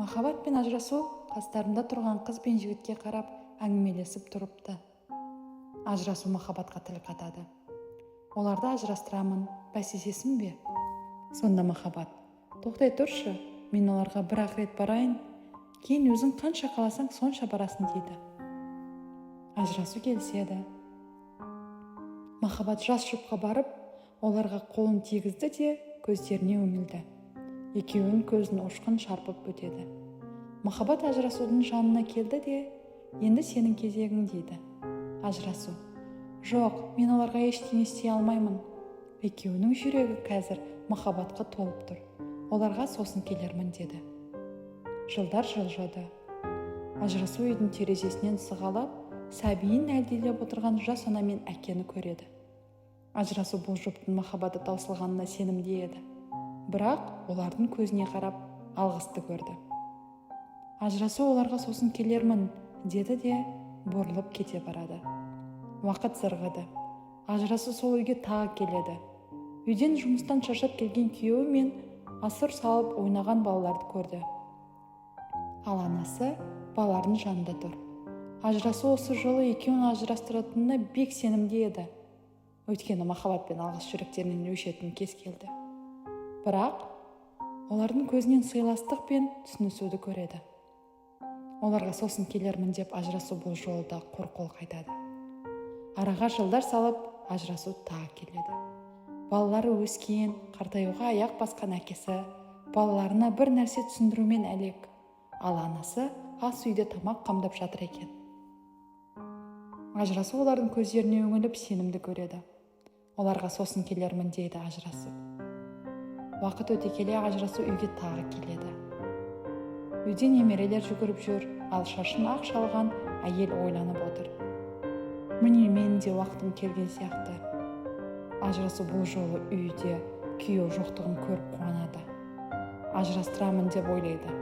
Махаббат пен ажырасу қастарында тұрған қыз бен жігітке қарап әңгімелесіп тұрыпты. Ажырасу махаббатқа тіл қатады. Оларды ажырастырамын, бәсесесің бе? Сонда махаббат: тоқтай тұршы, мен оларға бір-ақ рет барайын, кейін өзің қанша қаласаң сонша барасың дейді. Ажырасу келіседі. Махаббат жас жұпқа барып, оларға қолын тигізді де көздеріне үңілді. Екеуінің көзін ұшқын шарпып өтеді. Махаббат ажырасудың жанына келді де: енді сенің кезегің дейді. Ажырасу: жоқ, мен оларға ештеңе істей алмаймын. Екеуінің жүрегі қазір махаббатқа толып тұр. Оларға сосын келермін деді. Жылдар жылжыды. Ажырасу үйдің терезесінен сығалап, сәбиін әлдилеп отырған жас ана мен әкені көреді. Ажырасу бұл жұптың махаббаты таусылғанына сенімді еді. Бірақ олардың көзіне қарап алғысты көрді. Ажырасу оларға сосын келермін деді де бұрылып кете барады. Уақыт зырғыды. Ажырасу сол үйге тағы келеді. Үйден жұмыстан шаршап келген күйеуі мен асыр салып ойнаған балаларды көрді. Ал анасы балалардың жанында тұр. Ажырасу осы жолы екеуін ажырастыратынына бек сенімді еді. Өйткені махаббат пен алғыс жүректерінен өшетін кез келді. Бірақ олардың көзінен сыйластық пен түсінісуді көреді. Оларға сосын келермін деп ажырасу бұл жолда қорқол қайтады. Араға жылдар салып, ажырасу тағы келеді. Балалары өскен, қартаюға аяқ басқан әкесі балаларына бір нәрсе түсіндірумен әлек, ал анасы ас үйде тамақ қамдап жатыр екен. Ажырасу олардың көздеріне үңіліп сенімді көреді. Оларға сосын келермін дейді ажырасу. Уақыт өте келе ажырасу үйге тағы келеді. Үйде немерелер жүгіріп жүр, ал шашын ақ шалған әйел ойланып отыр. Міне менің де уақытым келген сияқты. Ажырасу бұл жолы үйде күйеу жоқтығын көріп қуанады. Ажырастырамын деп ойлайды.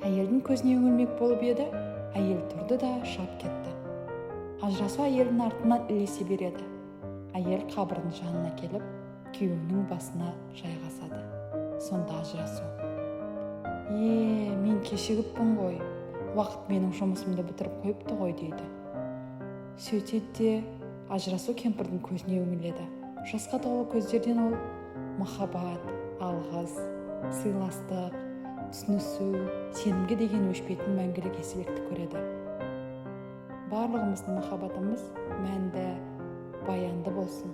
Әйелдің көзіне үңілмек болып еді, әйел тұрды да шап кетті. Ажырасу әйелдің артынан ілесе береді. Әйел қабірдің жанына келіп, күйеуінің басына жайғасады. Сонда ажырасу: мен кешігіппін ғой, уақыт менің жұмысымды бітіріп қойыпты ғой дейді. Сөйтеді де ажырасу кемпірдің көзіне үңіледі. Жасқа толы көздерден ол махаббат, алғыс, сыйластық, түсінісу, сенімге деген өшпейтін мәңгілік еселікті көреді. Барлығымыздың махаббатымыз мәнді, баянды болсын.